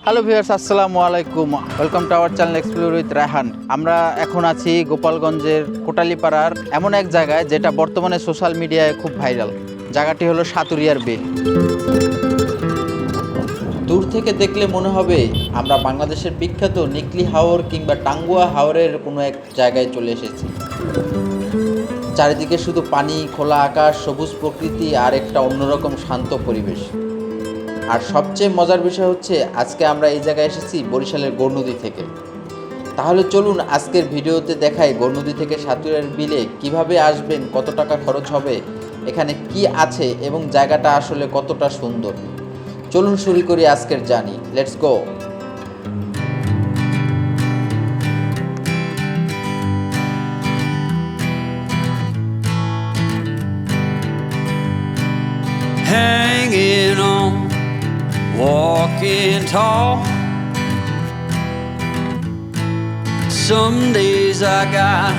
Hello viewers, আসসালামু আলাইকুম। Welcome to our channel explore with Raihan. আমরা এখন আছি গোপালগঞ্জের কোটালীপাড়ার এমন এক জায়গায় যেটা বর্তমানে সোশ্যাল মিডিয়ায় খুব ভাইরাল। জায়গাটি হলো সাতুরিয়ার বিল। দূর থেকে দেখলে মনে হবে আমরা বাংলাদেশের বিখ্যাত নিকলি হাওর কিংবা টাঙ্গুয়া হাওরের কোনো এক জায়গায় চলে এসেছি। চারিদিকে শুধু পানি, খোলা আকাশ, সবুজ প্রকৃতি আর একটা অন্যরকম শান্ত পরিবেশ। আর সবচেয়ে মজার বিষয় হচ্ছে আজকে আমরা এই জায়গায় এসেছি বরিশালের গৌরনদী থেকে। তাহলে চলুন আজকের ভিডিওতে দেখাই গৌরনদী থেকে সাতুরিয়ার বিলে কিভাবে আসবেন, কত টাকা খরচ হবে, এখানে কি আছে এবং জায়গাটা আসলে কতটা সুন্দর। চলুন শুরু করি আজকের journey. Let's go. Hanging on, walking tall. Some days I got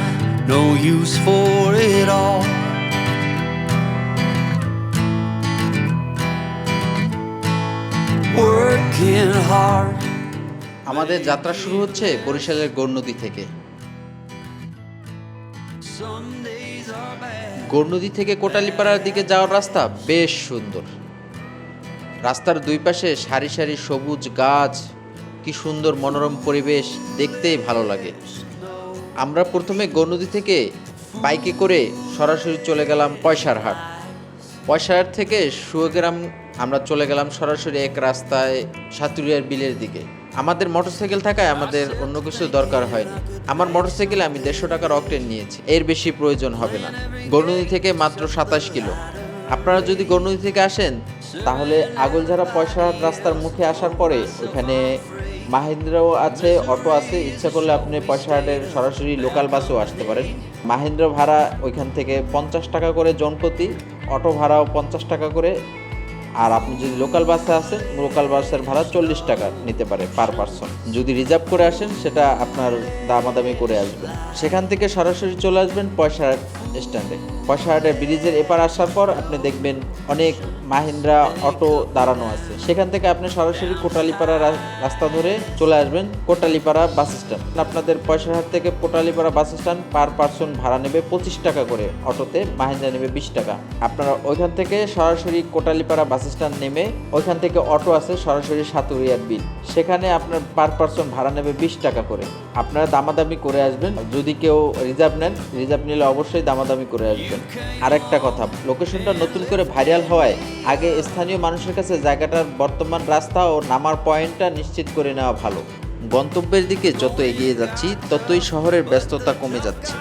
no use for it all. Working hard. আমাদের যাত্রা শুরু হচ্ছে বরিশালের গৌরনদী থেকে। Some days are bad. Gournadi থেকে কোটালীপাড়ার দিকে যাওয়ার রাস্তা বেশ সুন্দর। রাস্তার দুই পাশে সারি সারি সবুজ গাছ, কি সুন্দর মনোরম পরিবেশ, দেখতেই ভালো লাগে। আমরা প্রথমে গৌরনদী থেকে বাইকে করে সরাসরি চলে গেলাম পয়সারহাট। পয়সারহাট থেকে সুয়াগ্রাম আমরা চলে গেলাম সরাসরি এক রাস্তায় সাতুরিয়ার বিলের দিকে। আমাদের মোটরসাইকেল থাকায় আমাদের অন্য কিছু দরকার হয়নি। আমার মোটরসাইকেলে আমি 150 টাকার অকটেন নিয়েছি, এর বেশি প্রয়োজন হবে না। গৌরনদী থেকে মাত্র 27 কিলো। আপনারা যদি গৌরনদী থেকে আসেন তাহলে আগলঝাড়া পয়সারহাট রাস্তার মুখে আসার পরে ওখানে মাহিন্দ্রাও আছে, অটো আছে। ইচ্ছা করলে আপনি পয়সারহাটের সরাসরি লোকাল বাসেও আসতে পারেন। মাহিন্দ্র ভাড়া ওইখান থেকে 50 টাকা করে জনপ্রতি, অটো ভাড়াও 50 টাকা করে। আর আপনি যদি লোকাল বাসে আসেন, লোকাল বাসের ভাড়া 40 টাকা নিতে পারে পার পারসন। যদি রিজার্ভ করে আসেন সেটা আপনার দামাদামি করে আসবেন। সেখান থেকে সরাসরি চলে আসবেন পয়সারহাট স্ট্যান্ডে। পয়সারহাটের ব্রিজের এপার আসার পর আপনি দেখবেন অনেক মাহিন্দ্রা অটো দাঁড়ানো আছে। সেখান থেকে আপনি সরাসরি কোটালীপাড়া রাস্তা ধরে চলে আসবেন কোটালীপাড়া বাস স্ট্যান্ড। আপনাদের পয়সারহাট থেকে Kotalipara bus stand per person ভাড়া নেবে 25 টাকা করে, অটোতে মাহিন্দ্রা নেবে 20 টাকা। আপনারা ওইখান থেকে সরাসরি কোটালীপাড়া বাস স্ট্যান্ড নেমে ওইখান থেকে অটো আছে সরাসরি সাতুরিয়ার বিল, সেখানে আপনার পার পারসন ভাড়া নেবে 20 টাকা করে। আপনারা দামাদামি করে আসবেন। যদি কেউ রিজার্ভ নেন, রিজার্ভ নিলে অবশ্যই দামাদামি করে আসবেন। আরেকটা কথা, লোকেশনটা নতুন করে ভাইরাল হওয়ায় আগে স্থানীয় মানুষের কাছে জায়গাটার বর্তমান রাস্তা ও নামার পয়েন্টটা নিশ্চিত করে নেওয়া ভালো। গন্তব্যের দিকে যত এগিয়ে যাচ্ছি ততই শহরের ব্যস্ততা কমে যাচ্ছে।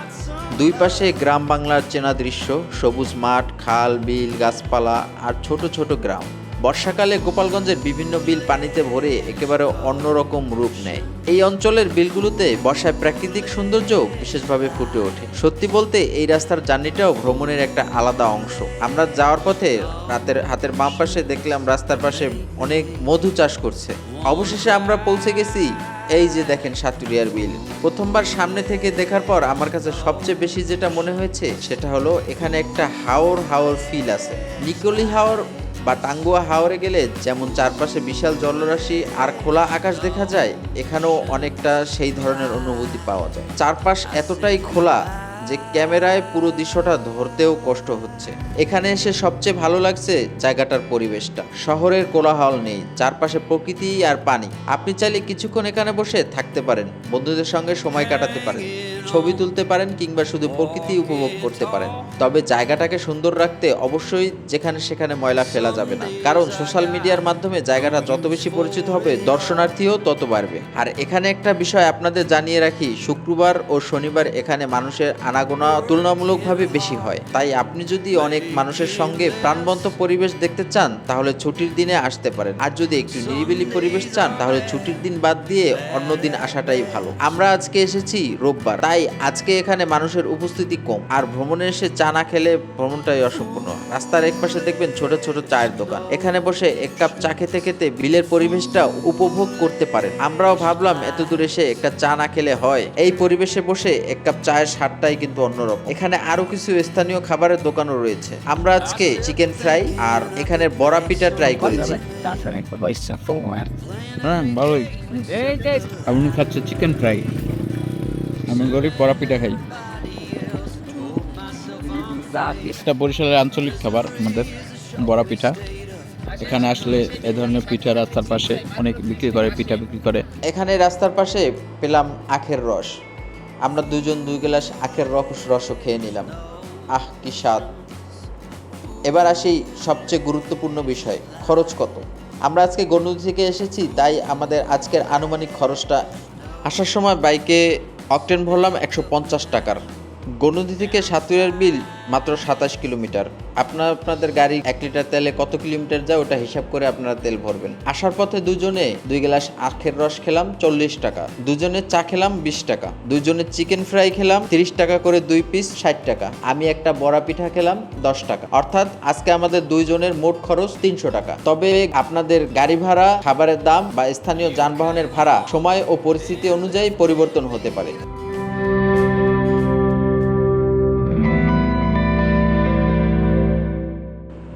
দুই পাশে গ্রাম বাংলার চেনা দৃশ্য, সবুজ মাঠ, খাল, বিল, গাছপালা আর ছোট ছোট গ্রাম। বর্ষাকালে গোপালগঞ্জের বিভিন্ন বিল পানিতে ভরে একেবারে অন্যরকম রূপ নেয়। এই অঞ্চলের বিলগুলোতে বর্ষায় প্রাকৃতিক সৌন্দর্য বিশেষভাবে ফুটে ওঠে। সত্যি বলতে এই রাস্তার জার্নিটাও ভ্রমণের একটা আলাদা অংশ। আমরা যাওয়ার পথে হাতের বাম পাশে দেখলাম রাস্তার পাশে অনেক মধু চাষ করছে। অবশেষে আমরা পৌঁছে গেছি। এই যে দেখেন সাতুরিয়ার বিল। প্রথমবার সামনে থেকে দেখার পর আমার কাছে সবচেয়ে বেশি যেটা মনে হয়েছে সেটা হলো এখানে একটা হাওর ফিল আছে। নিকলি হাওর বা টাঙ্গুয়া হাওরে গেলে যেমন চারপাশে বিশাল জলরাশি আর খোলা আকাশ দেখা যায়, এখানেও অনেকটা সেই ধরনের অনুভূতি পাওয়া যায়। চারপাশ এতটাই খোলা যে ক্যামেরায় পুরো দৃশ্যটা ধরতেও কষ্ট হচ্ছে। এখানে এসে সবচেয়ে ভালো লাগছে জায়গাটার পরিবেশটা। শহরের কোলাহল নেই, চারপাশে প্রকৃতি আর পানি। আপনি চাইলে কিছুক্ষণ এখানে বসে থাকতে পারেন, বন্ধুদের সঙ্গে সময় কাটাতে পারেন, ছবি তুলতে পারেন কিংবা শুধু প্রকৃতি উপভোগ করতে পারেন। তবে জায়গাটাকে সুন্দর রাখতে অবশ্যই যেখানে সেখানে ময়লা ফেলা যাবে না, কারণ সোশ্যাল মিডিয়ার মাধ্যমে জায়গাটা যত বেশি পরিচিত হবে দর্শনার্থীও তত বাড়বে। আর এখানে একটা বিষয় আপনাদের জানিয়ে রাখি, শুক্রবার ও শনিবার এখানে মানুষের আনাগোনা তুলনামূলকভাবে বেশি হয়। তাই আপনি যদি অনেক মানুষের সঙ্গে প্রাণবন্ত পরিবেশ দেখতে চান তাহলে ছুটির দিনে আসতে পারেন। আর যদি একটু নিরিবিলি পরিবেশ চান তাহলে ছুটির দিন বাদ দিয়ে অন্য দিন আসাটাই ভালো। আমরা আজকে এসেছি রোববার, তাই তাই আজকে এখানে মানুষের উপস্থিতি কম, আর ভ্রমণে এসে চা না খেলে ভ্রমণটাই অসম্পূর্ণ। রাস্তার এক পাশে দেখবেন ছোট ছোট চায়ের দোকান, এখানে বসে এক কাপ চা খেতে খেতে বিলের পরিবেশটা উপভোগ করতে পারেন। আমরাও ভাবলাম এত দূর এসে একটা চা না খেলে হয়, এই পরিবেশে বসে এক কাপ চায়ের স্বাদটাই কিন্তু অন্যরকম। এখানে আরো কিছু স্থানীয় খাবারের দোকানও রয়েছে। আমরা আজকে চিকেন ফ্রাই আর এখানে বড়া পিঠা ট্রাই করেছি। হ্যাঁ ভালোই। আপনি খাচ্ছে চিকেন ফ্রাই, আমি গরিব বড়া পিঠা খাই। এটা বরিশালের আঞ্চলিক খাবার আমাদের বড়া পিঠা। এখানে আসলে এ ধরনের পিঠা রাস্তার পাশে অনেক বিক্রি করে, পিঠা বিক্রি করে। এখানে রাস্তার পাশে পেলাম আখের রস, আমরা দুজন 2 গ্লাস আখের রসও খেয়ে নিলাম। আহ কি স্বাদ। এবার আসি সবচেয়ে গুরুত্বপূর্ণ বিষয়, খরচ কত। আমরা আজকে গণুদি থেকে এসেছি, তাই আমাদের আজকের আনুমানিক খরচটা, আসার সময় বাইকে অকটেন ভরলাম 150 টাকার। গণুদি থেকে সাতুরিয়ার বিল মাত্র 27 কিলোমিটার। আপনাদের গাড়ি 1 লিটার তেলে কত কিলোমিটার যায় ওটা হিসাব করে আপনারা তেল ভরবেন। আসার পথে দুজনে 2 গ্লাস আখের রস খেলাম 40 টাকা, দুজনে চা খেলাম 20 টাকা, দুজনে চিকেন ফ্রাই খেলাম 30 টাকা করে 2 পিস 60 টাকা, আমি একটা বড়া পিঠা খেলাম 10 টাকা। অর্থাৎ আজকে আমাদের দুইজনের মোট খরচ 300 টাকা। তবে আপনাদের গাড়ি ভাড়া, খাবারের দাম বা স্থানীয় যানবাহনের ভাড়া সময় ও পরিস্থিতি অনুযায়ী পরিবর্তন হতে পারে।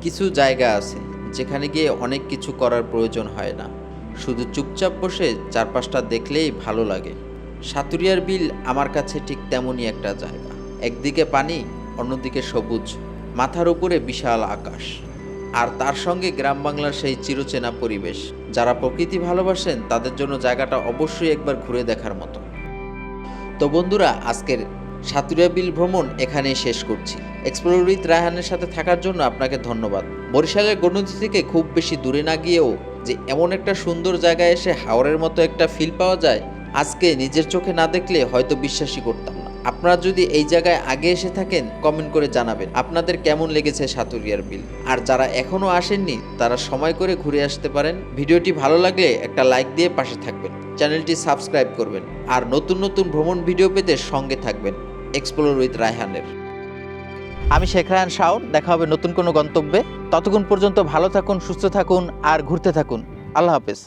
কিছু জায়গা আছে যেখানে গিয়ে অনেক কিছু করার প্রয়োজন হয় না, শুধু চুপচাপ বসে চারপাশটা দেখলেই ভালো লাগে। সাতুরিয়ার বিল আমার কাছে ঠিক তেমনই একটা জায়গা। একদিকে পানি, অন্যদিকে সবুজ, মাথার উপরে বিশাল আকাশ, আর তার সঙ্গে গ্রাম বাংলার সেই চিরচেনা পরিবেশ। যারা প্রকৃতি ভালোবাসেন তাদের জন্য জায়গাটা অবশ্যই একবার ঘুরে দেখার মতো। তো বন্ধুরা, আজকের সাতুরিয়া বিল ভ্রমণ এখানেই শেষ করছি। এক্সপ্লোর উইথ রায়হানের সাথে থাকার জন্য আপনাকে ধন্যবাদ। বরিশালের গণুদি থেকে খুব বেশি দূরে না গিয়েও যে এমন একটা সুন্দর জায়গায় এসে হাওরের মতো একটা ফিল পাওয়া যায়, আজকে নিজের চোখে না দেখলে হয়তো বিশ্বাসই করতাম না। আপনারা যদি এই জায়গায় আগে এসে থাকেন কমেন্ট করে জানাবেন আপনাদের কেমন লেগেছে সাতুরিয়ার বিল। আর যারা এখনও আসেননি তারা সময় করে ঘুরে আসতে পারেন। ভিডিওটি ভালো লাগলে একটা লাইক দিয়ে পাশে থাকবেন, চ্যানেলটি সাবস্ক্রাইব করবেন, আর নতুন নতুন ভ্রমণ ভিডিও পেতে সঙ্গে থাকবেন এক্সপ্লোর উইথ রায়হানের। আমি শেখ রায়হান শাওন, দেখা হবে নতুন কোনো গন্তব্যে। ততক্ষণ পর্যন্ত ভালো থাকুন, সুস্থ থাকুন আর ঘুরতে থাকুন। আল্লাহ হাফেজ।